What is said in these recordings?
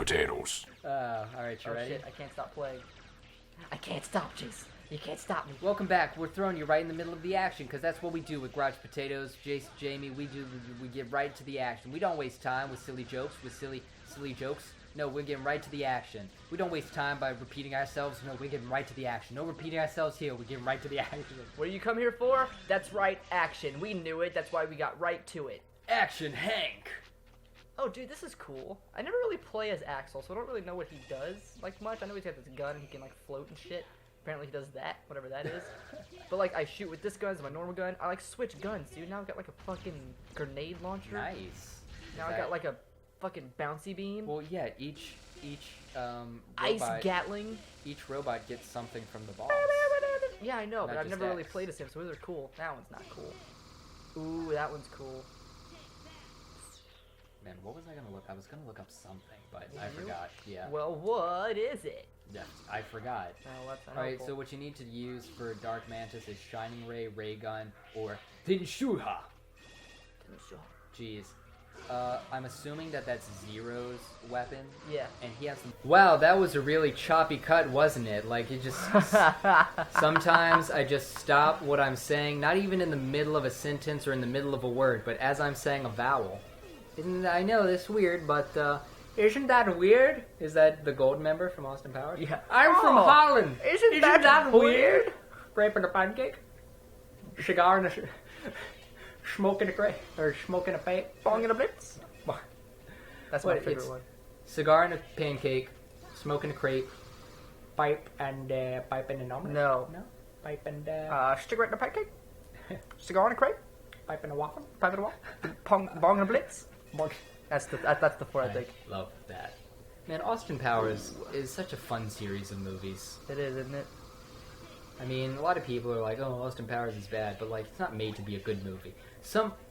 GrouchPotatoes. Alright, you ready? Shit, I can't stop playing. I can't stop, Jace. You can't stop me. Welcome back. We're throwing you right in the middle of the action, because that's what we do with GrouchPotatoes. Jace, Jamie, we get right to the action. We don't waste time with silly jokes, silly jokes. No, we're getting right to the action. We don't waste time by repeating ourselves. No, we're getting right to the action. No repeating ourselves here. We're getting right to the action. What do you come here for? That's right, action. We knew it. That's why we got right to it. Action, Hank. Oh, dude, this is cool. I never really play as Axel, so I don't really know what he does, like, much. I know he's got this gun, and he can, like, float and shit. Apparently he does that, whatever that is. But, like, I shoot with this gun as my normal gun. I, like, switch guns, dude. Now I've got, like, a fucking grenade launcher. Nice. Now I got, like, a fucking bouncy beam. Well, yeah, each Ice robot, Gatling. each robot gets something from the boss. Yeah, I know, Not but I've just never really X. played as him, so those are cool. That one's not cool. Ooh, that one's cool. Man, what was I gonna look? I was gonna look up something, but I You? forgot. Yeah. Well, what is it? Yeah, I forgot. Oh, that's Alright, so what you need to use for Dark Mantis is Shining Ray, Ray Gun, or Tinshuha. Jeez. I'm assuming that that's Zero's weapon. Yeah. And he has some... Wow, that was a really choppy cut, wasn't it? Like, it just... Sometimes I just stop what I'm saying, not even in the middle of a sentence or in the middle of a word, but as I'm saying a vowel. I know, this is weird, but, isn't that weird? Is that the gold member from Austin Powers? Yeah. I'm from Holland. Isn't that weird? Grape and a pancake? Cigar and a... Smoking a grape. Or smoking a pipe. Bong and a blitz. That's my What, favorite it's one. Cigar and a pancake, smoking a crepe, pipe and an omelet? No. No? Pipe and Cigarette and a pancake? Cigar and a crepe? pipe and a waffle? Pipe and a waffle? Bong and a blitz? That's the four, I think. Love that. Man, Austin Powers is such a fun series of movies. It is, isn't it? I mean, a lot of people are like, oh, Austin Powers is bad, but, like, it's not made to be a good movie.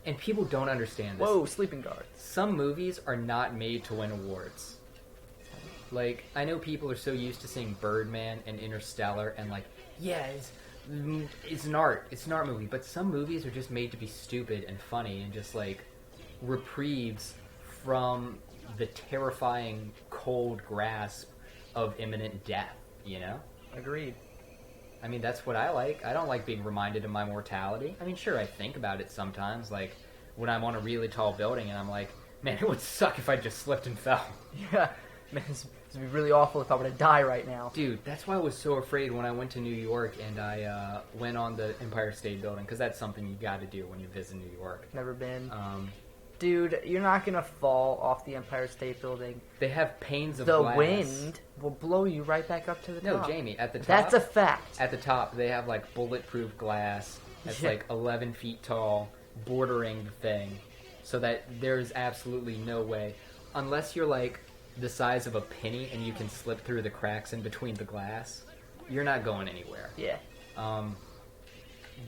And people don't understand this. Whoa, sleeping guard. Some movies are not made to win awards. Like, I know people are so used to seeing Birdman and Interstellar and, like, yeah, it's an art movie, but some movies are just made to be stupid and funny and just, like, reprieves from the terrifying, cold grasp of imminent death, you know? Agreed. I mean, that's what I like. I don't like being reminded of my mortality. I mean, sure, I think about it sometimes, like, when I'm on a really tall building and I'm like, man, it would suck if I just slipped and fell. Yeah. Man, this would be really awful if I were to die right now. Dude, that's why I was so afraid when I went to New York and I went on the Empire State Building, because that's something you got to do when you visit New York. Never been. Dude, you're not gonna fall off the Empire State Building. They have panes of The glass. wind will blow you right back up to the top. No, Jamie, at the top. That's a fact. At the top, they have, like, bulletproof glass that's, like, 11 feet tall, bordering the thing, so that there's absolutely no way, unless you're, like, the size of a penny and you can slip through the cracks in between the glass, you're not going anywhere. Yeah.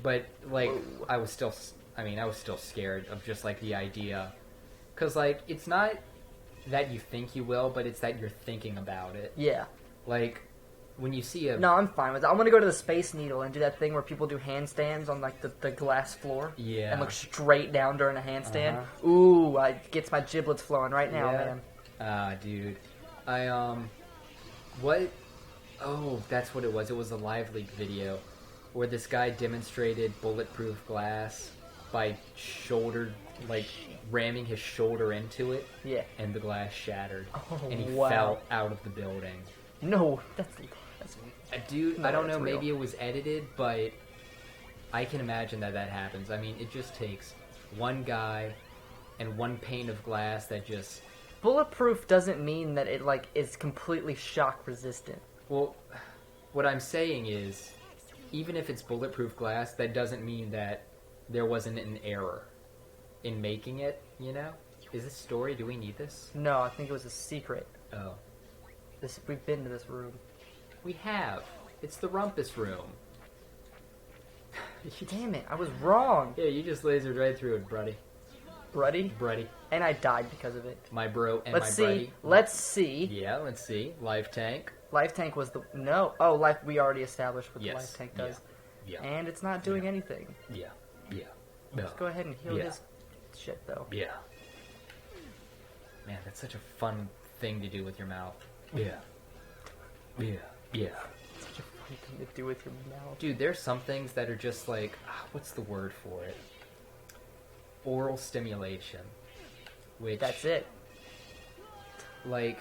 But, like, I was still scared of just, like, the idea. Because, like, it's not that you think you will, but it's that you're thinking about it. Yeah. Like, when you see a... No, I'm fine with it. I'm gonna go to the Space Needle and do that thing where people do handstands on, like, the glass floor. Yeah. And look straight down during a handstand. Ooh, it gets my giblets flowing right now, man. Dude. What? Oh, that's what it was. It was a Live Leak video where this guy demonstrated bulletproof glass by ramming his shoulder into it. Yeah. And the glass shattered. Oh, and he wow. fell out of the building. No, that's Dude, no, I don't that's know, real. maybe it was edited, but I can imagine that happens. I mean, it just takes one guy and one pane of glass that just... Bulletproof doesn't mean that it, like, is completely shock resistant. Well, what I'm saying is, even if it's bulletproof glass, that doesn't mean that there wasn't an error in making it, you know? Is this story, do we need this? No, I think it was a secret. Oh. We've been to this room. We have. It's the Rumpus Room. Damn it, I was wrong. Yeah, you just lasered right through it, buddy. Bruddy? And I died because of it. My bro and Let's my see. buddy. Let's see. Yeah, let's see. Life tank. Life tank was the... No. Oh, life... We already established what Yes. the life tank does. Yeah. And it's not doing anything. Yeah. Yeah. Let's go ahead and heal Yeah. his shit, though. Yeah. Man, that's such a fun thing to do with your mouth. Yeah. Yeah. Yeah. Such a fun thing to do with your mouth. Dude, there's some things that are just like, what's the word for it? Oral stimulation. Which... That's it. Like...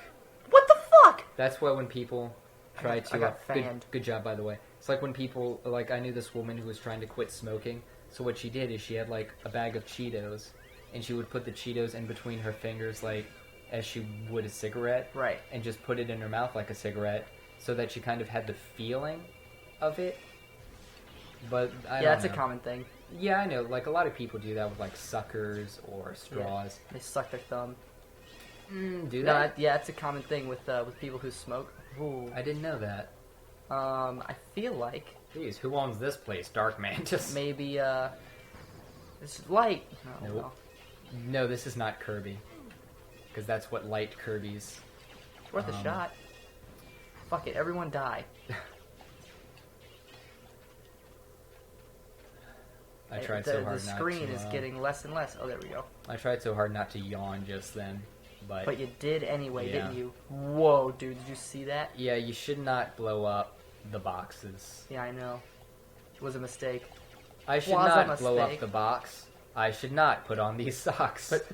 What the fuck? That's why when people try to... I got fanned. Good job, by the way. It's like when people... Like, I knew this woman who was trying to quit smoking. So what she did is she had, like, a bag of Cheetos. And she would put the Cheetos in between her fingers, like, as she would a cigarette. Right. And just put it in her mouth like a cigarette. So that she kind of had the feeling of it. But, I don't know. That's a common thing. Yeah, I know. Like, a lot of people do that with, like, suckers or straws. Yeah. They suck their thumb. Do No, that? yeah, it's a common thing with people who smoke. Ooh. I didn't know that. I feel like Jeez, who owns this place, Dark Mantis? maybe it's light. Nope. No. No, this is not Kirby. Because that's what light Kirby's. It's worth a shot. Fuck it, everyone die. I tried so hard not to... The screen is getting less and less. Oh, there we go. I tried so hard not to yawn just then, but... But you did anyway, Yeah. didn't you? Whoa, dude, did you see that? Yeah, you should not blow up the boxes. Yeah, I know. It was a mistake. I should Was a not blow up mistake. the box. I should not put on these socks. But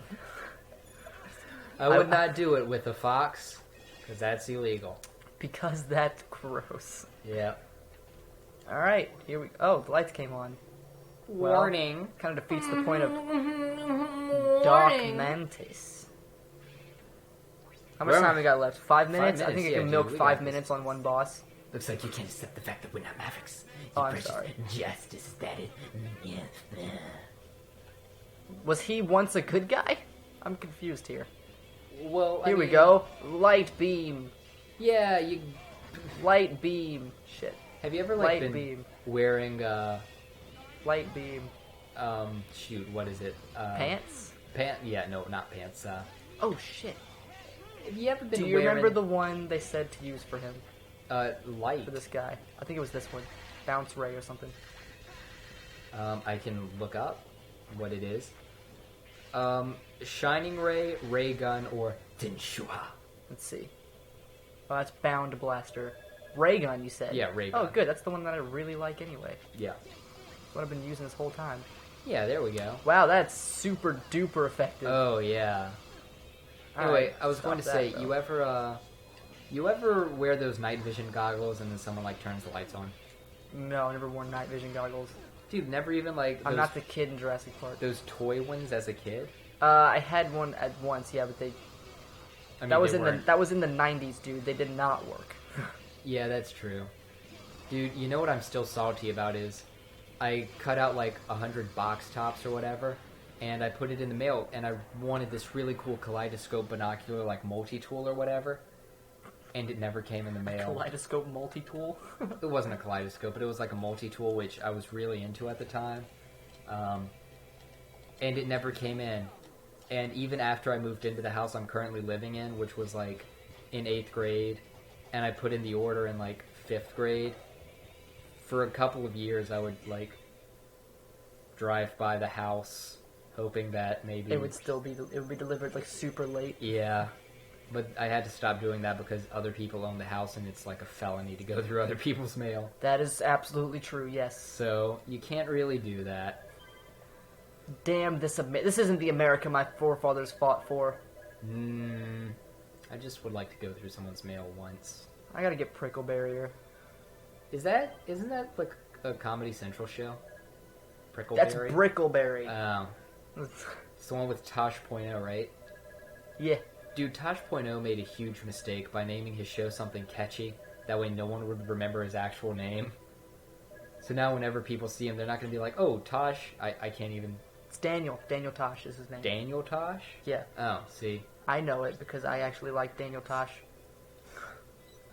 I would not do it with a fox, because that's illegal. because that's gross. Yeah. Alright, here we... Oh, the lights came on. Well, Warning. kind of defeats the point of Dark Mantis. How much Well, time we got left? 5 minutes? I think minutes, I can yeah, milk dude, we 5 got minutes on one boss. Looks like you can't accept the fact that we're not Mavericks. Oh, You I'm precious sorry. Justice status. Yeah. Was he once a good guy? I'm confused here. Well, Here we go. Light beam. Yeah, you... Light beam. Shit. Have you ever, Light like, been beam. wearing, Light beam. shoot, what is it? Pants? Yeah, no, not pants, Oh, shit. Have you ever been Do you wearing... remember the one they said to use for him? light? For this guy? I think it was this one. Bounce ray or something. I can look up what it is. Shining Ray, Ray Gun, or Tenshua. Let's see. Oh, that's Bound Blaster. Ray gun, you said? Yeah, Ray Oh, Gun. good. That's the one that I really like anyway. Yeah. That's what I've been using this whole time. Yeah, there we go. Wow, that's super duper effective. Oh, yeah. Anyway, Alright, I was stop going to that, say, though. you ever wear those night vision goggles and then someone, like, turns the lights on? No, I never worn night vision goggles. Dude, never even, like, I'm those, not the kid in Jurassic Park. those toy ones as a kid? I had one at once, yeah, but they I mean, that was they in weren't- the 90s, dude. They did not work. Yeah, that's true. Dude, you know what I'm still salty about is I cut out like 100 box tops or whatever, and I put it in the mail, and I wanted this really cool kaleidoscope binocular, like multi-tool or whatever, and it never came in the mail. Kaleidoscope multi-tool. It wasn't a kaleidoscope, but it was like a multi-tool, which I was really into at the time. And it never came in. And even after I moved into the house I'm currently living in, which was like in 8th grade, and I put in the order in like 5th grade, for a couple of years I would like drive by the house hoping that maybe It would still be it would be delivered like super late. yeah, but I had to stop doing that because other people own the house and it's like a felony to go through other people's mail. That is absolutely true. Yes. So you can't really do that. Damn, this isn't the America my forefathers fought for. I just would like to go through someone's mail once. I gotta get Prickle Barrier. Isn't that like a Comedy Central show? Prickleberry? That's Brickleberry. Oh. It's the one with Tosh.0, right? Yeah. Dude, Tosh.0 made a huge mistake by naming his show something catchy. That way no one would remember his actual name. So now whenever people see him, they're not going to be like, oh, Tosh. I can't even... It's Daniel. Daniel Tosh is his name. Daniel Tosh? Yeah. Oh, see. I know it because I actually like Daniel Tosh.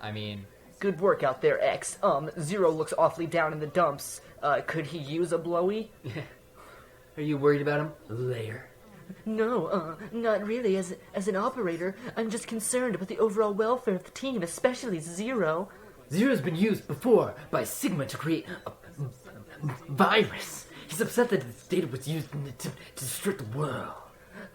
I mean... Good work out there, X. Zero looks awfully down in the dumps. Could he use a blowy? Are you worried about him? Later. No, not really. As an operator, I'm just concerned about the overall welfare of the team, especially Zero. Zero's been used before by Sigma to create a virus. He's upset that his data was used to destroy the world.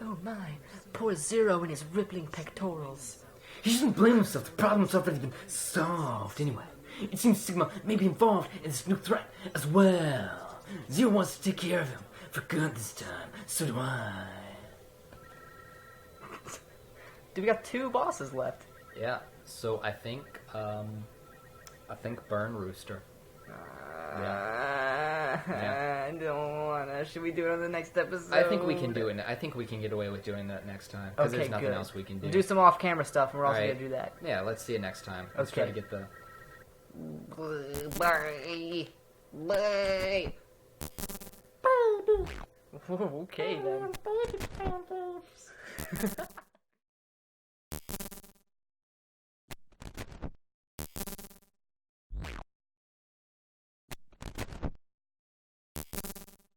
Oh my, poor Zero and his rippling pectorals. He shouldn't blame himself. The problem's already been solved anyway. It seems Sigma may be involved in this new threat as well. Zero wants to take care of him for good this time. So do I. Dude, we got 2 bosses left. Yeah. So I think Burn Rooster. Yeah. I don't wanna. Should we do it on the next episode? I think we can do it. I think we can get away with doing that next time because there's nothing good. else we can do. We'll do some off-camera stuff, and we're also Alright. gonna do that. Yeah, let's see it next time. Let's try to get the. Bye. Bye. Okay then.